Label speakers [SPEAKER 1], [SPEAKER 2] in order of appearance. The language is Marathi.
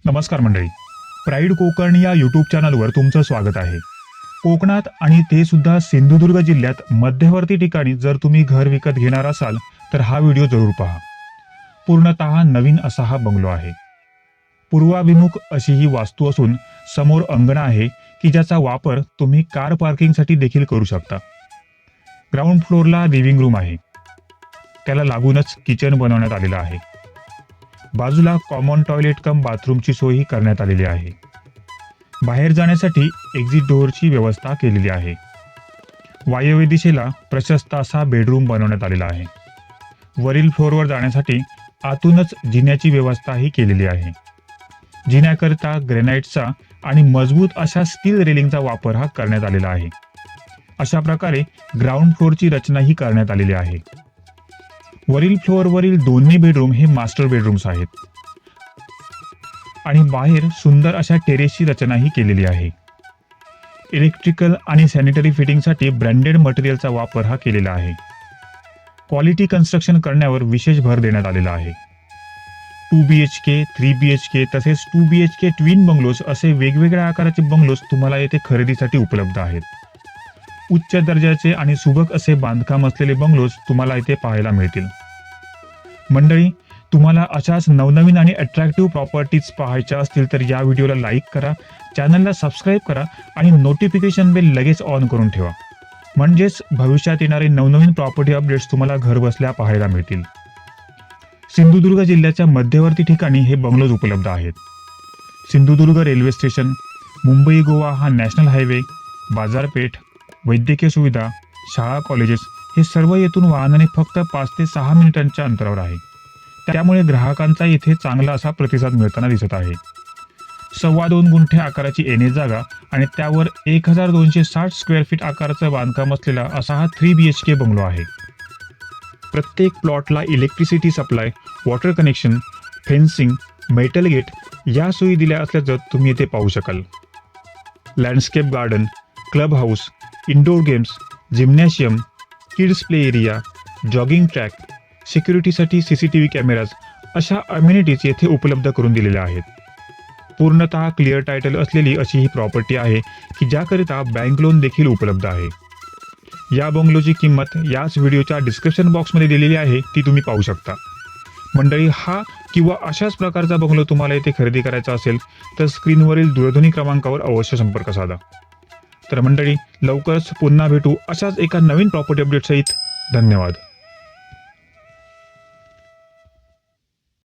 [SPEAKER 1] नमस्कार मंडळी, प्राईड कोकण या यूट्यूब चॅनलवर तुमचं स्वागत आहे. कोकणात आणि ते सुद्धा सिंधुदुर्ग जिल्ह्यात मध्यवर्ती ठिकाणी जर तुम्ही घर विकत घेणार असाल तर हा व्हिडिओ जरूर पहा. पूर्णतः नवीन असा हा बंगलो आहे. पूर्वाभिमुख अशी ही वास्तू असून समोर अंगण आहे की ज्याचा वापर तुम्ही कार पार्किंगसाठी देखील करू शकता. ग्राउंड फ्लोअरला लिव्हिंग रूम आहे. त्याला लागूनच किचन बनवण्यात आलेलं आहे. बाजूला कॉमन टॉयलेट कम बाथरूमची सोयही करण्यात आलेली आहे. बाहेर जाण्यासाठी एक्झिट डोअरची व्यवस्था केलेली आहे. वायव्य दिशेला प्रशस्त असा बेडरूम बनवण्यात आलेला आहे. वरील फ्लोअरवर जाण्यासाठी आतूनच जिन्याची व्यवस्थाही केलेली आहे. जिन्याकरिता ग्रेनाइटचा आणि मजबूत अशा स्टील रेलिंगचा वापर हा करण्यात आलेला आहे. अशा प्रकारे ग्राउंड फ्लोअरची रचनाही करण्यात आलेली आहे. वरील फ्लोअरवरील दोन्ही बेडरूम हे मास्टर बेडरूम्स आहेत आणि बाहेर सुंदर अशा टेरेसची रचनाही केलेली आहे. इलेक्ट्रिकल आणि सॅनिटरी फिटिंगसाठी ब्रँडेड मटेरियलचा वापर हा केलेला आहे. क्वालिटी कन्स्ट्रक्शन करण्यावर विशेष भर देण्यात आलेला आहे. 2 BHK, 3 BHK तसेच 2 BHK ट्विन बंगलोज असे वेगवेगळ्या आकाराचे बंगलोज तुम्हाला येथे खरेदीसाठी उपलब्ध आहेत. उच्च दर्जाचे आणि सुबक असे बांधकाम असलेले बंगलोज तुम्हाला इथे पाहायला मिळतील. मंडळी, तुम्हाला अशाच नवनवीन आणि अट्रॅक्टिव्ह प्रॉपर्टीज पाहायच्या असतील तर या व्हिडिओला लाईक करा, चॅनलला सबस्क्राईब करा आणि नोटिफिकेशन बेल लगेच ऑन करून ठेवा. म्हणजेच भविष्यात येणारे नवनवीन प्रॉपर्टी अपडेट्स तुम्हाला घर बसल्या पाहायला मिळतील. सिंधुदुर्ग जिल्ह्याच्या मध्यवर्ती ठिकाणी हे बंगलोज उपलब्ध आहेत. सिंधुदुर्ग रेल्वे स्टेशन, मुंबई गोवा हा नॅशनल हायवे, बाजारपेठ, वैद्यकीय सुविधा, शाळा, कॉलेजेस हे सर्व येथून वाहनाने फक्त 5 ते 6 मिनिटांच्या अंतरावर आहे. त्यामुळे ग्राहकांचा येथे चांगला असा प्रतिसाद मिळताना दिसत आहे. 2.25 गुंठे आकाराची एनए जागा आणि त्यावर 1260 स्क्वेअर फीट आकाराचं बांधकाम असलेला असा हा 3 BHK बंगलो आहे. प्रत्येक प्लॉटला electricity supply, water connection, fencing, metal gate या सोयी दिल्या असल्याचं तुम्ही येथे पाहू शकाल. Landscape garden, club house, indoor games, gymnasium, kids play area, jogging track, सिक्युरिटीसाठी CCTV कॅमेराज अशा अम्युनिटीज येथे उपलब्ध करून दिलेल्या आहेत. पूर्णतः क्लिअर टायटल असलेली अशी ही प्रॉपर्टी आहे की ज्याकरिता बँक लोन देखील उपलब्ध आहे. या बंगलोची किंमत याच व्हिडिओच्या डिस्क्रिप्शन बॉक्समध्ये दिलेली आहे, ती तुम्ही पाहू शकता. मंडळी, हा किंवा अशाच प्रकारचा बंगलो तुम्हाला येथे खरेदी करायचा असेल तर स्क्रीनवरील दूरध्वनी क्रमांकावर अवश्य संपर्क साधा. तर मंडळी, लवकरच पुन्हा भेटू अशाच एका नवीन प्रॉपर्टी अपडेट सहित. धन्यवाद.